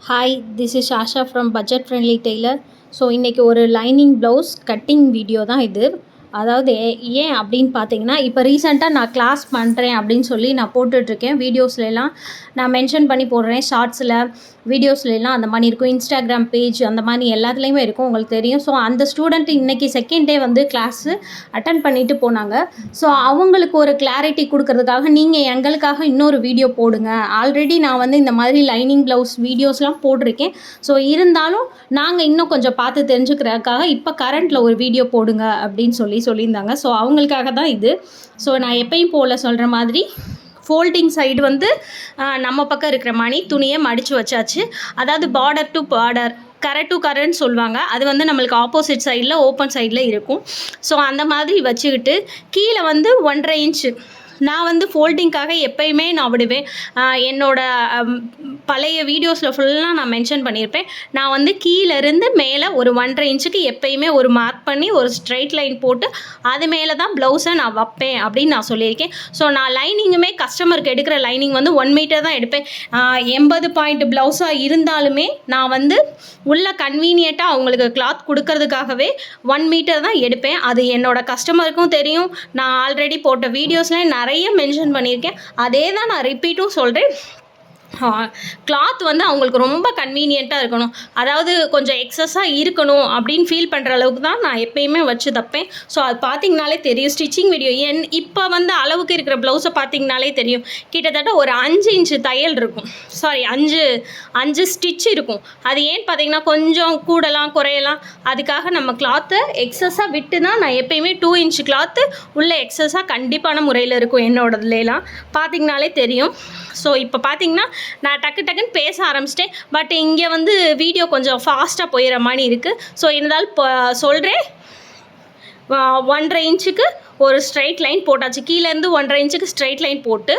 Hi, this is Asha from Budget Friendly Tailor. So இன்றைக்கி ஒரு lining blouse cutting video தான் இது. அதாவது ஏன் அப்படின்னு பார்த்தீங்கன்னா, இப்போ ரீசெண்டாக நான் கிளாஸ் பண்ணுறேன் அப்படின்னு சொல்லி நான் போட்டுட்ருக்கேன். வீடியோஸ்லாம் நான் மென்ஷன் பண்ணி போடுறேன். ஷார்ட்ஸில், வீடியோஸ்லாம் அந்த மாதிரி இருக்கும். இன்ஸ்டாகிராம் பேஜ் அந்த மாதிரி எல்லாத்துலேயுமே இருக்கும், உங்களுக்கு தெரியும். ஸோ அந்த ஸ்டூடெண்ட் இன்றைக்கி செகண்ட் டே வந்து கிளாஸு அட்டன் பண்ணிவிட்டு போனாங்க. ஸோ அவங்களுக்கு ஒரு கிளாரிட்டி கொடுக்கறதுக்காக நீங்கள் எங்களுக்காக இன்னொரு வீடியோ போடுங்க. ஆல்ரெடி நான் வந்து இந்த மாதிரி லைனிங் ப்ளவுஸ் வீடியோஸ்லாம் போட்டிருக்கேன். ஸோ இருந்தாலும் நாங்கள் இன்னும் கொஞ்சம் பார்த்து தெரிஞ்சுக்கிறதுக்காக இப்போ கரண்ட்டில் ஒரு வீடியோ போடுங்க அப்படின்னு சொல்லியிருந்தாங்க. ஸோ அவங்களுக்காக தான் இது. ஸோ நான் எப்பயும் போல் சொல்கிற மாதிரி ஃபோல்டிங் சைடு வந்து நம்ம பக்கம் இருக்கிற மணி துணியை மடித்து வச்சாச்சு. அதாவது பார்டர் டு பார்டர், கரை டு கரைன்னு சொல்லுவாங்க. அது வந்து நம்மளுக்கு ஆப்போசிட் சைடில் ஓப்பன் சைடில் இருக்கும். ஸோ அந்த மாதிரி வச்சுக்கிட்டு கீழே வந்து 1.5 இன்ச்சு நான் வந்து ஃபோல்டிங்காக எப்பயுமே நான் விடுவேன். என்னோடய பழைய வீடியோஸில் ஃபுல்லாக நான் மென்ஷன் பண்ணியிருப்பேன். நான் வந்து கீழேருந்து மேலே ஒரு 1.5 இன்ச்சுக்கு எப்பயுமே ஒரு மார்க் பண்ணி ஒரு ஸ்ட்ரைட் லைன் போட்டு அது மேலே தான் ப்ளவுஸை நான் வைப்பேன் அப்படின்னு நான் சொல்லியிருக்கேன். ஸோ நான் லைனிங்குமே கஸ்டமருக்கு எடுக்கிற லைனிங் வந்து 1 மீட்டர் தான் எடுப்பேன். 80 பாயிண்ட் ப்ளவுஸாக இருந்தாலுமே நான் வந்து உள்ள கன்வீனியண்ட்டாக அவங்களுக்கு கிளாத் கொடுக்கறதுக்காகவே 1 மீட்டர் தான் எடுப்பேன். அது என்னோடய கஸ்டமருக்கும் தெரியும். நான் ஆல்ரெடி போட்ட வீடியோஸ்லேயும் நிறைய மென்ஷன் பண்ணியிருக்கேன். அதே தான் நான் ரிப்பீட்டும் சொல்கிறேன். கிளாத் வந்து அவங்களுக்கு ரொம்ப கன்வீனியண்ட்டாக இருக்கணும், அதாவது கொஞ்சம் எக்ஸஸாக இருக்கணும் அப்படின்னு ஃபீல் பண்ணுற அளவுக்கு தான் நான் எப்பயுமே வச்சு தப்பேன். ஸோ அது பார்த்திங்கனாலே தெரியும். ஸ்டிச்சிங் வீடியோ இப்போ வந்து அளவுக்கு இருக்கிற ப்ளவுஸை பார்த்திங்கனாலே தெரியும். கிட்டத்தட்ட ஒரு 5 இன்ச்சு தையல் இருக்கும், சாரி 5 ஸ்டிச் இருக்கும். அது ஏன்னு பார்த்தீங்கன்னா கொஞ்சம் கூடலாம் குறையலாம். அதுக்காக நம்ம கிளாத்தை எக்ஸஸாக விட்டு தான் நான் எப்பயுமே 2 இன்ச்சு கிளாத்து உள்ள எக்ஸஸாக கண்டிப்பான முறையில் இருக்கும் என்னோடதுலாம் பார்த்திங்கனாலே தெரியும். ஸோ இப்போ பார்த்திங்கன்னா நான் டக்குன்னு பேச ஆரம்பிச்சிட்டேன். பட் இங்கே வந்து வீடியோ கொஞ்சம் ஃபாஸ்ட்டாக போயிடுற மாதிரி இருக்குது. ஸோ இருந்தாலும் இப்போ சொல்கிறேன். 1.5 இன்ச்சுக்கு ஒரு ஸ்ட்ரைட் லைன் போட்டாச்சு. கீழேருந்து 1.5 இன்ச்சுக்கு ஸ்ட்ரைட் லைன் போட்டு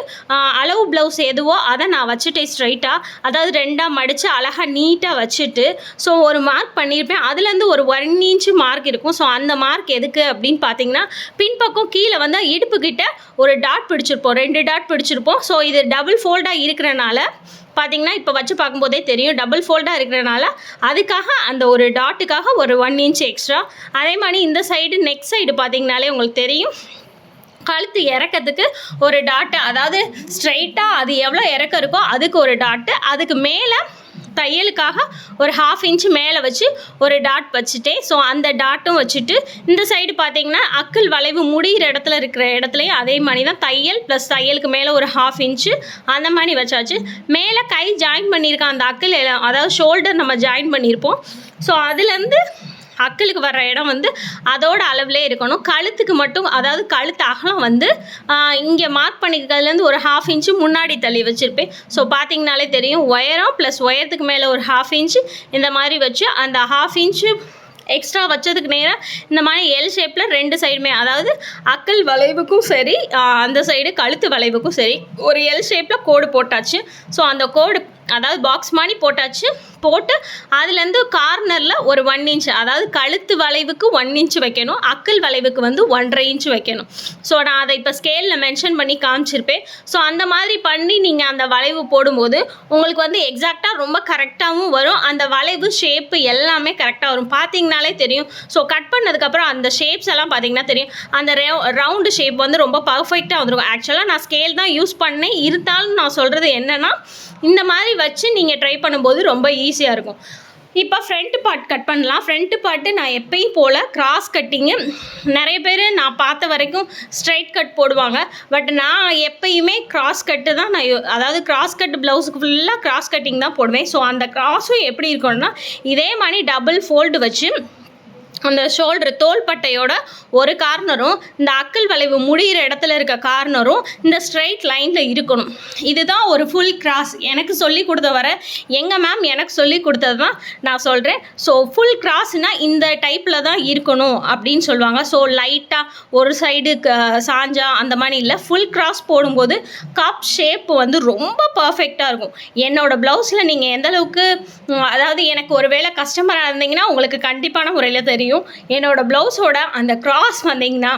அளவு ப்ளவுஸ் எதுவோ அதை நான் வச்சுட்டேன் ஸ்ட்ரைட்டாக. அதாவது 2ஆக மடித்து அழகாக நீட்டாக வச்சுட்டு ஸோ ஒரு மார்க் பண்ணியிருப்பேன். அதுலேருந்து ஒரு 1 இன்ச்சு மார்க் இருக்கும். ஸோ அந்த மார்க் எதுக்கு அப்படின்னு பார்த்தீங்கன்னா, பின்பக்கம் கீழே வந்து இடுப்புக்கிட்ட ஒரு டாட் பிடிச்சிருப்போம், 2 டாட் பிடிச்சிருப்போம். ஸோ இது டபுள் ஃபோல்டாக இருக்கிறனால பார்த்திங்கன்னா இப்போ வச்சு பார்க்கும்போதே தெரியும், டபுள் ஃபோல்டாக இருக்கிறனால அதுக்காக அந்த ஒரு டாட்டுக்காக ஒரு 1 இன்ச் எக்ஸ்ட்ரா. அதே மாதிரி இந்த சைடு நெக் சைடு பார்த்திங்கனாலே உங்களுக்கு தெரியும், கழுத்து இறக்கத்துக்கு ஒரு டாட்டு, அதாவது ஸ்ட்ரைட்டாக அது எவ்வளோ இறக்கம் இருக்கோ அதுக்கு ஒரு டாட்டு, அதுக்கு மேலே தையலுக்காக ஒரு 1/2 இன்ச்சு மேலே வச்சு ஒரு டாட் வச்சுட்டேன். ஸோ அந்த டாட்டும் வச்சுட்டு இந்த சைடு பார்த்திங்கன்னா அக்கிள் வளைவு முடிகிற இடத்துல இருக்கிற இடத்துலையும் அதே மாதிரி தான் தையல் ப்ளஸ் தையலுக்கு மேலே ஒரு 1/2 இன்ச்சு அந்த மாதிரி வச்சாச்சு. மேலே கை ஜாயின் பண்ணியிருக்கேன் அந்த அக்கிள், அதாவது ஷோல்டர் நம்ம ஜாயின் பண்ணியிருப்போம். ஸோ அதுலேருந்து அக்கிளுக்கு வர்ற இடம் வந்து அதோட அளவுலே இருக்கணும். கழுத்துக்கு மட்டும், அதாவது கழுத்து அகலம் வந்து இங்கே மார்க் பண்ணிக்கிறதுலேருந்து ஒரு 1/2 இன்ச்சு முன்னாடி தள்ளி வச்சுருப்பேன். ஸோ பார்த்திங்கனாலே தெரியும், உயரம் ப்ளஸ் உயரத்துக்கு மேலே ஒரு 1/2 இன்ச்சு இந்த மாதிரி வச்சு அந்த 1/2 இன்ச்சு எக்ஸ்ட்ரா வச்சதுக்கு நேராக இந்த மாதிரி எல் ஷேப்பில் 2 சைடுமே, அதாவது அக்கல் வளைவுக்கும் சரி அந்த சைடு கழுத்து வளைவுக்கும் சரி ஒரு எல் ஷேப்பில் கோடு போட்டாச்சு. ஸோ அந்த கோடு அதாவது பாக்ஸ் மாதிரி போட்டாச்சு. போட்டு அதுலேருந்து கார்னரில் ஒரு 1 இன்ச், அதாவது கழுத்து வளைவுக்கு 1 இன்ச் வைக்கணும், அக்கல் வளைவுக்கு வந்து 1.5 இன்ச் வைக்கணும். ஸோ நான் அதை இப்போ ஸ்கேலில் மென்ஷன் பண்ணி காமிச்சிருப்பேன். ஸோ அந்த மாதிரி பண்ணி நீங்கள் அந்த வளைவு போடும்போது உங்களுக்கு வந்து எக்ஸாக்டாக ரொம்ப கரெக்டாகவும் வரும். அந்த வளைவு ஷேப்பு எல்லாமே கரெக்டாக வரும், பார்த்திங்கனாலே தெரியும். ஸோ கட் பண்ணதுக்கப்புறம் அந்த ஷேப்ஸ் எல்லாம் பார்த்திங்கன்னா தெரியும், அந்த ரவுண்டு ஷேப் வந்து ரொம்ப பர்ஃபெக்டாக வந்துருக்கும். ஆக்சுவலாக நான் ஸ்கேல் தான் யூஸ் பண்ணேன், இருந்தாலும் நான் சொல்கிறது என்னென்னா இந்த மாதிரி வச்சு நீங்கள் ட்ரை பண்ணும்போது ரொம்ப ஈஸியாக இருக்கும். இப்போ ஃப்ரண்ட் பார்ட் கட் பண்ணலாம். ஃப்ரண்ட்டு பார்ட்டு நான் எப்பயும் போல் கிராஸ் கட்டிங்கு, நிறைய பேர் நான் பார்த்த வரைக்கும் ஸ்ட்ரைட் கட் போடுவாங்க. பட் நான் எப்பயுமே கிராஸ் கட்டு தான் அதாவது கிராஸ் கட் ப்ளவுஸுக்கு ஃபுல்லாக கிராஸ் கட்டிங் தான் போடுவேன். ஸோ அந்த கிராஸும் எப்படி இருக்கணும்னா இதே மாதிரி டபுள் ஃபோல்டு வச்சு அந்த ஷோல்டர் தோள்பட்டையோட ஒரு கார்னரும் இந்த அக்கல் வளைவு முடிகிற இடத்துல இருக்க கார்னரும் இந்த ஸ்ட்ரைட் லைனில் இருக்கணும். இதுதான் ஒரு ஃபுல் கிராஸ் எனக்கு சொல்லி கொடுத்த வர எங்கள் மேம் எனக்கு சொல்லி கொடுத்தது தான் நான் சொல்கிறேன். ஸோ ஃபுல் கிராஸ்னால் இந்த டைப்பில் தான் இருக்கணும் அப்படின்னு சொல்லுவாங்க. ஸோ லைட்டாக ஒரு சைடு சாஞ்சா அந்த மாதிரி இல்லை, ஃபுல் கிராஸ் போடும்போது கப் ஷேப் வந்து ரொம்ப பர்ஃபெக்டாக இருக்கும். என்னோடய ப்ளவுஸில் நீங்கள் எந்தளவுக்கு, அதாவது எனக்கு ஒரு வேளை கஸ்டமராக இருந்தீங்கன்னா உங்களுக்கு கண்டிப்பான முறையில் தெரியும், என்னோடய ப்ளவுஸோட அந்த கிராஸ் வந்தீங்கன்னா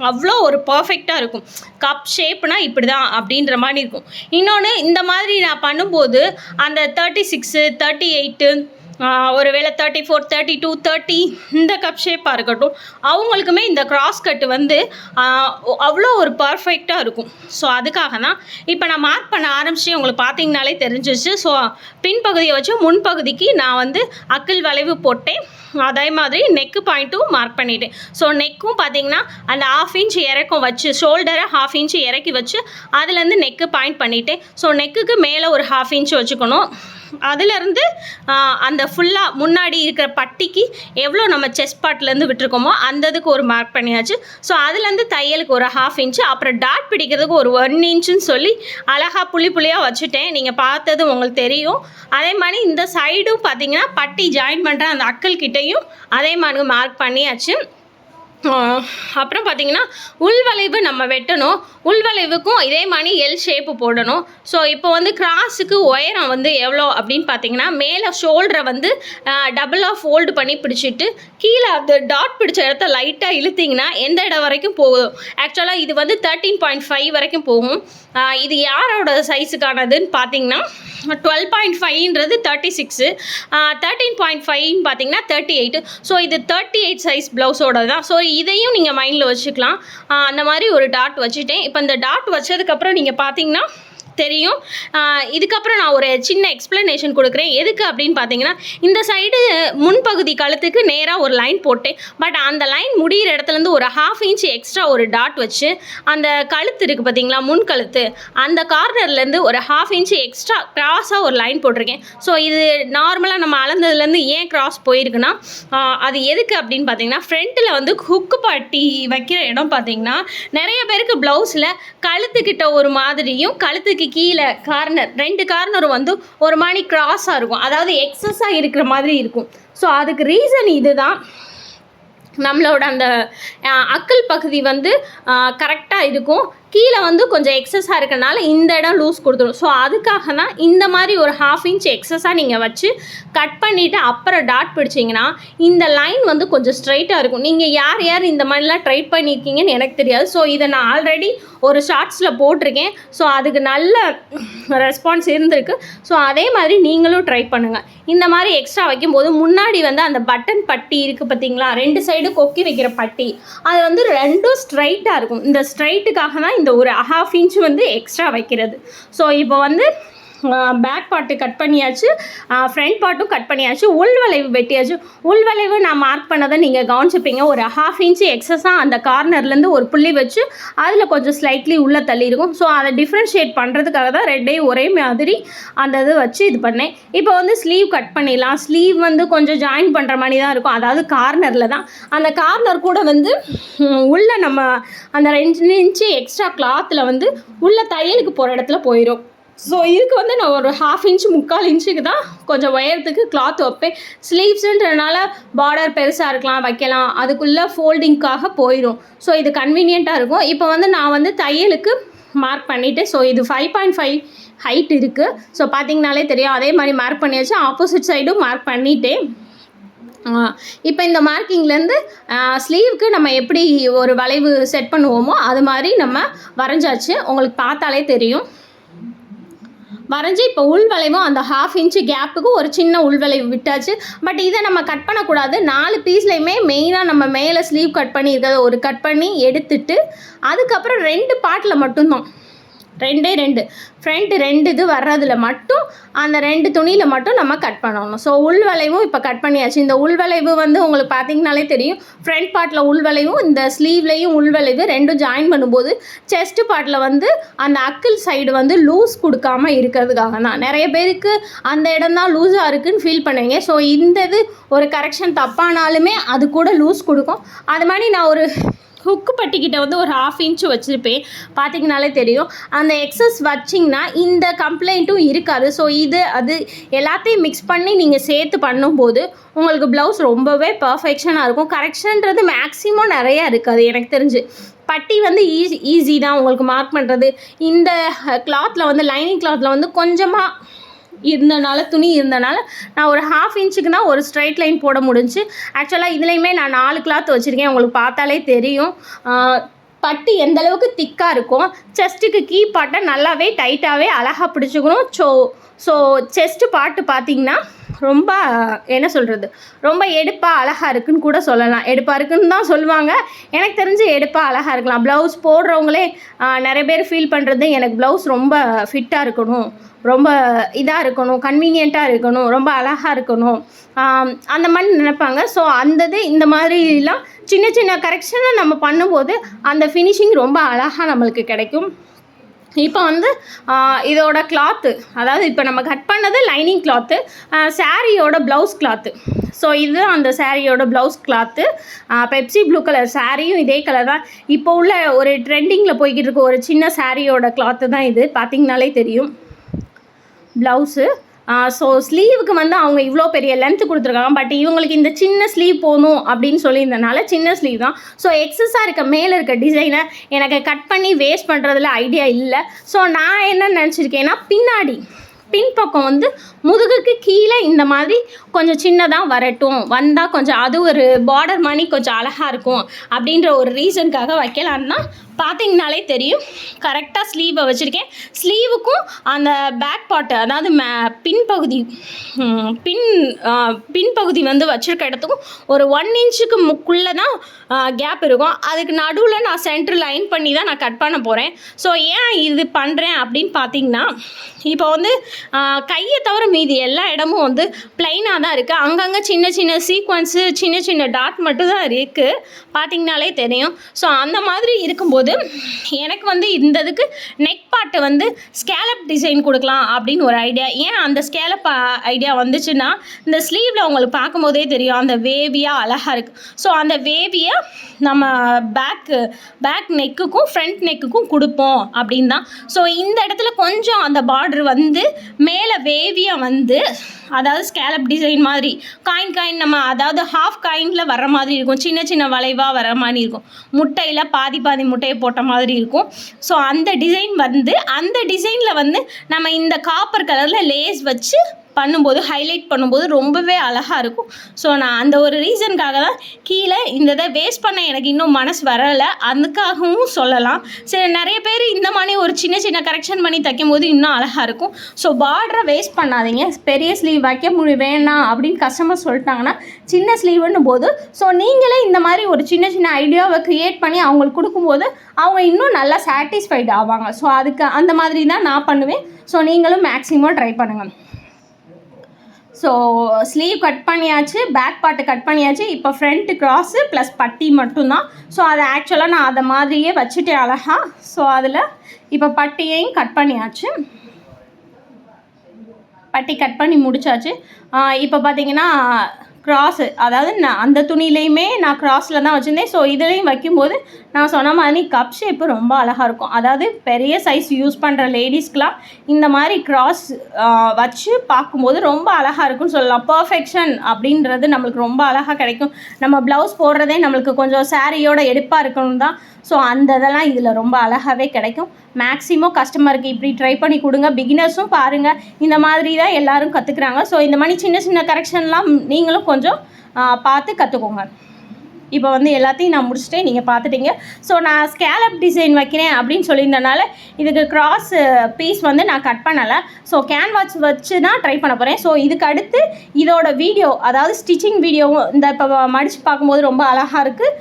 அவ்வளோ ஒரு பர்ஃபெக்டாக இருக்கும். கப் ஷேப்னா இப்படி தான் அப்படின்ற மாதிரி இருக்கும். இன்னொன்று இந்த மாதிரி நான் பண்ணும்போது அந்த 36, 38 ஒருவேளை 34, 32, 30 இந்த கப் ஷேப்பாக இருக்கட்டும், அவங்களுக்குமே இந்த கிராஸ் கட்டு வந்து அவ்வளோ ஒரு பர்ஃபெக்டாக இருக்கும். ஸோ அதுக்காக தான் இப்போ நான் மார்க் பண்ண ஆரம்பிச்சு உங்களுக்கு பார்த்தீங்கனாலே தெரிஞ்சிச்சு. ஸோ பின்பகுதியை வச்சு முன்பகுதிக்கு நான் வந்து அக்கிள் வளைவு போட்டேன். அதே மாதிரி நெக்கு பாயிண்ட்டும் மார்க் பண்ணிவிட்டேன். ஸோ நெக்கும் பார்த்தீங்கன்னா அந்த 1/2 இன்ச் இறக்கம் வச்சு ஷோல்டரை 1/2 இன்ச் இறக்கி வச்சு அதுலேருந்து நெக்கு பாயிண்ட் பண்ணிவிட்டேன். ஸோ நெக்குக்கு மேலே ஒரு 1/2 இன்ச் வச்சுக்கணும். அதுலேருந்து அந்த ஃபுல்லாக முன்னாடி இருக்கிற பட்டிக்கு எவ்வளோ நம்ம செஸ்ட் பார்ட்லேருந்து விட்டுருக்கோமோ அந்த இதுக்கு ஒரு மார்க் பண்ணியாச்சு. ஸோ அதுலேருந்து தையலுக்கு ஒரு 1/2 இன்ச்சு, அப்புறம் டாட் பிடிக்கிறதுக்கு ஒரு 1 இன்ச்சுன்னு சொல்லி அழகாக புள்ளியாக வச்சுட்டேன். நீங்கள் பார்த்தது உங்களுக்கு தெரியும். அதே மாதிரி இந்த சைடும் பார்த்தீங்கன்னா பட்டி ஜாயின் பண்ணுற அந்த அக்கல் கிட்டையும் அதே மாதிரி மார்க் பண்ணியாச்சு. அப்புறம் பார்த்திங்கன்னா உள்வளைவு நம்ம வெட்டணும். உள்வளைவுக்கும் இதே மாதிரி எல் ஷேப்பு போடணும். ஸோ இப்போ வந்து கிராஸுக்கு உயரம் வந்து எவ்வளோ அப்படின்னு பார்த்தீங்கன்னா மேலே ஷோல்டரை வந்து டபுளாக ஃபோல்டு பண்ணி பிடிச்சிட்டு கீழே அந்த டாட் பிடிச்ச இடத்த லைட்டாக இழுத்திங்கன்னா எந்த இடம் வரைக்கும் போகும். ஆக்சுவலாக இது வந்து 13.5 வரைக்கும் போகும். இது யாரோட சைஸுக்கானதுன்னு பார்த்தீங்கன்னா 12.5ன்றது 36, 13.5ன்னு பார்த்தீங்கன்னா 38. ஸோ இது 38 சைஸ் ப்ளவுஸோட தான். ஸோ இதையும் நீங்கள் மைண்டில் வச்சுக்கலாம். அந்த மாதிரி ஒரு டாட் வச்சுட்டேன். இப்போ இந்த டாட் வச்சதுக்கப்புறம் நீங்கள் பார்த்தீங்கன்னா தெரியும். இதுக்கப்புறம் நான் ஒரு சின்ன எக்ஸ்ப்ளனேஷன் கொடுக்குறேன். எதுக்கு அப்படின்னு பார்த்தீங்கன்னா இந்த சைடு முன்பகுதி கழுத்துக்கு நேராக ஒரு லைன் போட்டேன். பட் அந்த லைன் முடிகிற இடத்துலேருந்து ஒரு 1/2 இன்ச் எக்ஸ்ட்ரா ஒரு டாட் வச்சு அந்த கழுத்து இருக்குது பார்த்தீங்களா, முன் கழுத்து, அந்த கார்னர்லேருந்து ஒரு 1/2 இன்ச் எக்ஸ்ட்ரா கிராஸாக ஒரு லைன் போட்டிருக்கேன். ஸோ இது நார்மலாக நம்ம அளந்ததுலேருந்து ஏன் கிராஸ் போயிருக்குன்னா அது எதுக்கு அப்படின்னு பார்த்தீங்கன்னா ஃப்ரண்ட்டில் வந்து ஹுக்கு பாட்டி வைக்கிற இடம் பார்த்தீங்கன்னா நிறைய பேருக்கு ப்ளவுஸில் கழுத்துக்கிட்ட ஒரு மாதிரியும் கழுத்துக்கு கீழே கார்னர் 2 கார்னரும் வந்து ஒரு மாதிரி கிராஸாக இருக்கும். அதாவது எக்ஸஸாக இருக்கிற மாதிரி இருக்கும். ஸோ அதுக்கு ரீசன் இது தான். நம்மளோட அந்த அக்கல் பகுதி வந்து கரெக்டாக இருக்கும், கீழே வந்து கொஞ்சம் எக்ஸஸாக இருக்கிறனால இந்த இடம் லூஸ் கொடுத்துரும். ஸோ அதுக்காக தான் இந்த மாதிரி ஒரு 1/2 இன்ச் எக்ஸஸாக நீங்கள் வச்சு கட் பண்ணிவிட்டு அப்புறம் டாட் பிடிச்சிங்கன்னா இந்த லைன் வந்து கொஞ்சம் ஸ்ட்ரைட்டாக இருக்கும். நீங்கள் யார் யார் இந்த மாதிரிலாம் ட்ரை பண்ணியிருக்கீங்கன்னு எனக்கு தெரியாது. ஸோ இதை நான் ஆல்ரெடி ஒரு ஷார்ட்ஸில் போட்டிருக்கேன். ஸோ அதுக்கு நல்ல ரெஸ்பான்ஸ் இருந்திருக்கு. ஸோ அதே மாதிரி நீங்களும் ட்ரை பண்ணுங்கள். இந்த மாதிரி எக்ஸ்ட்ரா வைக்கும்போது முன்னாடி வந்து அந்த பட்டன் பட்டி இருக்குது பார்த்தீங்களா, 2 சைடு கொக்கி வைக்கிற பட்டி, அது வந்து 2ம் ஸ்ட்ரைட்டாக இருக்கும். இந்த ஸ்ட்ரைட்டுக்காக தான் இந்த ஒரு 1/2 இன்ச் வந்து எக்ஸ்ட்ரா வைக்கிறது. ஸோ இப்போ வந்து பேக் பார்ட்டு கட் பண்ணியாச்சு, ஃப்ரண்ட் பார்ட்டும் கட் பண்ணியாச்சு, உள்வளைவு வெட்டியாச்சு. உள்வளைவு நான் மார்க் பண்ணதை நீங்கள் கவனிச்சுப்பீங்க. ஒரு 1/2 இன்ச்சு எக்ஸஸாக அந்த கார்னர்லேருந்து ஒரு புள்ளி வச்சு அதில் கொஞ்சம் ஸ்லைட்லி உள்ளே தள்ளி இருக்கும். ஸோ அதை டிஃப்ரென்ஷியேட் பண்ணுறதுக்காக தான் 2டையும் ஒரே மாதிரி அந்த இது வச்சு இது பண்ணேன். இப்போ வந்து ஸ்லீவ் கட் பண்ணிடலாம். ஸ்லீவ் வந்து கொஞ்சம் ஜாயின் பண்ணுற மாதிரி தான் இருக்கும். அதாவது கார்னரில் தான், அந்த கார்னர் கூட வந்து உள்ளே நம்ம அந்த 2 இன்ச்சு எக்ஸ்ட்ரா கிளாத்தில் வந்து உள்ளே தையலுக்கு போகிற இடத்துல போயிடும். ஸோ இதுக்கு வந்து நான் ஒரு 1/2 இன்ச்சு 3/4 இன்ச்சுக்கு தான் கொஞ்சம் உயரத்துக்கு கிளாத் வைப்பேன். ஸ்லீவ்ஸுன்றதுனால பார்டர் பெருசாக இருக்கலாம், வைக்கலாம், அதுக்குள்ளே ஃபோல்டிங்காக போயிடும். ஸோ இது கன்வீனியண்ட்டாக இருக்கும். இப்போ வந்து நான் வந்து தையலுக்கு மார்க் பண்ணிவிட்டேன். ஸோ இது 5.5 ஹைட் இருக்குது. ஸோ பார்த்திங்கனாலே தெரியும். அதே மாதிரி மார்க் பண்ணியாச்சு. ஆப்போசிட் சைடும் மார்க் பண்ணிவிட்டேன். இப்போ இந்த மார்க்கிங்லேருந்து ஸ்லீவுக்கு நம்ம எப்படி ஒரு வளைவு செட் பண்ணுவோமோ அது மாதிரி நம்ம வரைஞ்சாச்சு. உங்களுக்கு பார்த்தாலே தெரியும். வரைஞ்சி இப்போ உள்வளைவும் அந்த 1/2 இன்ச்சு கேப்புக்கு ஒரு சின்ன உள்வளைவு விட்டாச்சு. பட் இதை நம்ம கட் பண்ணக்கூடாது. 4 பீஸ்லையுமே மெயினாக நம்ம மேலே ஸ்லீவ் கட் பண்ணியிருக்கிறத ஒரு கட் பண்ணி எடுத்துட்டு அதுக்கப்புறம் 2 பார்ட்டில் மட்டும்தான் 2 ஃப்ரண்ட் 2 இது வர்றதில் மட்டும் அந்த 2 துணியில் மட்டும் நம்ம கட் பண்ணணும். ஸோ உள்வளைவும் இப்போ கட் பண்ணியாச்சு. இந்த உள்வளைவு வந்து உங்களுக்கு பார்த்திங்கனாலே தெரியும். ஃப்ரண்ட் பார்ட்டில் உள்வளைவும் இந்த ஸ்லீவ்லேயும் உள்வளைவு 2ம் ஜாயின் பண்ணும்போது செஸ்ட் பார்ட்டில் வந்து அந்த அக்கிள் சைடு வந்து லூஸ் கொடுக்காமல் இருக்கிறதுக்காக தான். நிறைய பேருக்கு அந்த இடம் தான் லூஸாக இருக்குதுன்னு ஃபீல் பண்ணுவீங்க. ஸோ இந்த இது ஒரு கரெக்ஷன் தப்பானாலுமே அது கூட லூஸ் கொடுக்கும். அது மாதிரி நான் ஒரு ஹுக்கு பட்டிக்கிட்ட வந்து ஒரு 1/2 இன்ச்சு வச்சுருப்பேன். பார்த்திங்கனாலே தெரியும். அந்த எக்ஸஸ் வச்சிங்கன்னா இந்த கம்ப்ளைண்ட்டும் இருக்காது. ஸோ இது அது எல்லாத்தையும் மிக்ஸ் பண்ணி நீங்கள் சேர்த்து பண்ணும்போது உங்களுக்கு ப்ளவுஸ் ரொம்பவே பர்ஃபெக்ஷனாக இருக்கும். கரெக்ஷன்றது மேக்ஸிமம் நிறையா இருக்காது எனக்கு தெரிஞ்சு. பட்டி வந்து ஈஸி தான் உங்களுக்கு மார்க் பண்ணுறது. இந்த கிளாத்தில் வந்து லைனிங் கிளாத்தில் வந்து கொஞ்சமாக இருந்தனால துணி இருந்தனால நான் ஒரு 1/2 இன்ச்சுக்கு தான் ஒரு ஸ்ட்ரைட் லைன் போட முடிஞ்சு. ஆக்சுவலாக இதுலேயுமே நான் 4 கிளாத் வச்சுருக்கேன். உங்களுக்கு பார்த்தாலே தெரியும். பட்டி எந்த அளவுக்கு திக்காக இருக்கும், செஸ்ட்டுக்கு கீ பாட்டை நல்லாவே டைட்டாகவே அழகாக பிடிச்சிக்கணும். ஸோ செஸ்ட்டு பாட்டு பார்த்திங்கன்னா ரொம்ப என்ன சொல்கிறது, ரொம்ப எடுப்பாக அழகாக இருக்குதுன்னு கூட சொல்லலாம். எடுப்பாக இருக்குதுன்னு தான் சொல்லுவாங்க. எனக்கு தெரிஞ்சு எடுப்பாக அழகாக இருக்கலாம். ப்ளவுஸ் போடுறவங்களே நிறைய பேர் ஃபீல் பண்ணுறது, எனக்கு ப்ளவுஸ் ரொம்ப ஃபிட்டாக இருக்கணும், ரொம்ப இதாக இருக்கணும், கன்வீனியண்ட்டாக இருக்கணும், ரொம்ப அழகாக இருக்கணும், அந்த மாதிரி நினைப்பாங்க. ஸோ இந்த மாதிரிலாம் சின்ன சின்ன கரெக்ஷனை நம்ம பண்ணும்போது அந்த ஃபினிஷிங் ரொம்ப அழகாக நம்மளுக்கு கிடைக்கும். இப்போ வந்து இதோட கிளாத்து, அதாவது இப்போ நம்ம கட் பண்ணது லைனிங் கிளாத்து, சாரியோட ப்ளவுஸ் கிளாத்து. ஸோ இது அந்த சாரியோட blouse cloth. Pepsi blue colour சாரியும் இதே கலர் தான். இப்போ உள்ள ஒரு ட்ரெண்டிங்கில் போய்கிட்டு இருக்க ஒரு சின்ன சாரியோட கிளாத்து தான் இது, பார்த்திங்கனாலே தெரியும் ப்ளவுஸு. ஸோ ஸ்லீவுக்கு வந்து அவங்க இவ்வளோ பெரிய லென்த்து கொடுத்துருக்காங்க. பட் இவங்களுக்கு இந்த சின்ன ஸ்லீவ் போகணும் அப்படின்னு சொல்லியிருந்தனால சின்ன ஸ்லீவ் தான். ஸோ எக்ஸஸாக இருக்க மேலே இருக்க டிசைனை எனக்கு கட் பண்ணி வேஸ்ட் பண்ணுறதுல ஐடியா இல்லை. ஸோ நான் என்ன நினச்சிருக்கேன்னா, பின்பக்கம் வந்து முதுகுக்கு கீழே இந்த மாதிரி கொஞ்சம் சின்னதாக வரட்டும், வந்தால் கொஞ்சம் அது ஒரு பார்டர் மாதிரி கொஞ்சம் அழகாக இருக்கும் அப்படின்ற ஒரு ரீசனுக்காக வைக்கலான்னா பார்த்திங்கனாலே தெரியும். கரெக்டாக ஸ்லீவை வச்சுருக்கேன். ஸ்லீவுக்கும் அந்த பேக் பார்ட்டு, அதாவது பின்பகுதி வந்து வச்சுருக்க இடத்துக்கும் ஒரு 1 இன்ச்சுக்கு முக்குள்ளே தான் கேப் இருக்கும். அதுக்கு நடுவில் நான் சென்டர் லைன் பண்ணி தான் நான் கட் பண்ண போகிறேன். ஸோ ஏன் இது பண்ணுறேன் அப்படின்னு பார்த்திங்கன்னா, இப்போ வந்து கையை தவிர மீதி எல்லா இடமும் வந்து ப்ளைனாக தான் இருக்குது. அங்கங்கே சின்ன சின்ன சீக்வன்ஸு, சின்ன சின்ன டாட் மட்டும் தான் இருக்குது, பார்த்திங்கனாலே தெரியும். ஸோ அந்த மாதிரி இருக்கும்போது எனக்கு வந்து இந்த இதுக்கு நெக் பார்ட்டு வந்து ஸ்கேலப் டிசைன் கொடுக்கலாம் அப்படின்னு ஒரு ஐடியா. ஏன் அந்த ஸ்கேலப் ஐடியா வந்துச்சுன்னா, இந்த ஸ்லீவில் உங்களுக்கு பார்க்கும்போதே தெரியும் அந்த வேவியாக அழகாக இருக்குது. ஸோ அந்த வேவியை நம்ம பேக் நெக்குக்கும் ஃப்ரண்ட் நெக்குக்கும் கொடுப்போம் அப்படின்னு தான். ஸோ இந்த இடத்துல கொஞ்சம் அந்த பார்டர் வந்து மேலே வேவியாக வந்து, அதாவது ஸ்கேலப் டிசைன் மாதிரி காயின் நம்ம, அதாவது ஹாஃப் காயினில் வர மாதிரி இருக்கும், சின்ன சின்ன வளைவாக வர மாதிரி இருக்கும், முட்டையில் பாதி முட்டையை போட்ட மாதிரி இருக்கும். ஸோ அந்த டிசைன் வந்து, அந்த டிசைனில் வந்து நம்ம இந்த காப்பர் கலரில் லேஸ் வச்சு பண்ணும்போது, ஹைலைட் பண்ணும்போது ரொம்பவே அழகாக இருக்கும். ஸோ நான் அந்த ஒரு ரீசனுக்காக தான் கீழே இந்த இதை வேஸ்ட் பண்ண எனக்கு இன்னும் மனசு வரலை, அதுக்காகவும் சொல்லலாம். சரி, நிறைய பேர் இந்த மாதிரி ஒரு சின்ன சின்ன கரெக்ஷன் பண்ணி தைக்கும் போது இன்னும் அழகாக இருக்கும். ஸோ பார்டரை வேஸ்ட் பண்ணாதீங்க. பெரிய ஸ்லீவ் வைக்க வேணாம் அப்படின்னு கஸ்டமர் சொல்லிட்டாங்கன்னா சின்ன ஸ்லீவுன்னு போது, ஸோ நீங்களே இந்த மாதிரி ஒரு சின்ன சின்ன ஐடியாவை க்ரியேட் பண்ணி அவங்களுக்கு கொடுக்கும்போது அவங்க இன்னும் நல்லா சாட்டிஸ்ஃபைட் ஆவாங்க. ஸோ அதுக்கு அந்த மாதிரி தான் நான் பண்ணுவேன். ஸோ நீங்களும் மேக்ஸிமம் ட்ரை பண்ணுங்கள். ஸோ ஸ்லீவ் கட் பண்ணியாச்சு, பேக் பார்ட்டு கட் பண்ணியாச்சு. இப்போ ஃப்ரண்ட்டு க்ராஸு ப்ளஸ் பட்டி மட்டும்தான். ஸோ அதை ஆக்சுவலாக நான் அதை மாதிரியே வச்சுட்டேன் அழகாக. ஸோ அதில் இப்போ பட்டியையும் கட் பண்ணியாச்சு, பட்டி கட் பண்ணி முடிச்சாச்சு. இப்போ பார்த்தீங்கன்னா க்ராஸு, அதாவது நான் அந்த துணியிலையுமே நான் க்ராஸில் தான் வச்சுருந்தேன். ஸோ இதுலேயும் வைக்கும்போது நான் சொன்ன மாதிரி கப் ஷேப்பு ரொம்ப அழகாக இருக்கும். அதாவது பெரிய சைஸ் யூஸ் பண்ணுற லேடிஸ்க்கெலாம் இந்த மாதிரி க்ராஸ் வச்சு பார்க்கும்போது ரொம்ப அழகாக இருக்குன்னு சொல்லலாம். பர்ஃபெக்ஷன் அப்படின்றது நம்மளுக்கு ரொம்ப அழகாக கிடைக்கும். நம்ம ப்ளவுஸ் போடுறதே நம்மளுக்கு கொஞ்சம் சாரியோட எடுப்பாக இருக்கணும் தான். ஸோ அந்த இதெல்லாம் இதில் ரொம்ப அழகாகவே கிடைக்கும். மேக்ஸிமம் கஸ்டமருக்கு இப்படி ட்ரை பண்ணி கொடுங்க. பிகினர்ஸும் பாருங்கள், இந்த மாதிரி தான் எல்லோரும் கற்றுக்குறாங்க. ஸோ இந்த மாதிரி சின்ன சின்ன கரெக்ஷன்லாம் நீங்களும் கொஞ்சம் பார்த்து கற்றுக்கோங்க. இப்போ வந்து எல்லாத்தையும் நான் முடிச்சுட்டேன், நீங்கள் பார்த்துட்டீங்க. ஸோ நான் ஸ்கேலப் டிசைன் வைக்கிறேன் அப்படின்னு சொல்லியிருந்தனால இதுக்கு க்ராஸ் பீஸ் வந்து நான் கட் பண்ணலை. ஸோ கேன்வாஸ் வச்சு தான் ட்ரை பண்ண போகிறேன். ஸோ இதுக்கு அடுத்து இதோட வீடியோ, அதாவது ஸ்டிச்சிங் வீடியோவும் இந்த இப்போ மடித்து பார்க்கும்போது ரொம்ப அழகாக இருக்குது.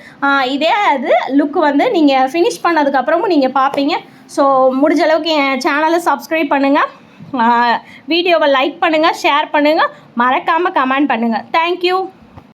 இதே அது லுக் வந்து நீங்கள் ஃபினிஷ் பண்ணதுக்கப்புறமும் நீங்கள் பார்ப்பீங்க. ஸோ முடிஞ்ச அளவுக்கு என் சேனலை சப்ஸ்கிரைப் பண்ணுங்கள், வீடியோவை லைக் பண்ணுங்கள், ஷேர் பண்ணுங்கள், மறக்காமல் கமெண்ட் பண்ணுங்கள். தேங்க்யூ.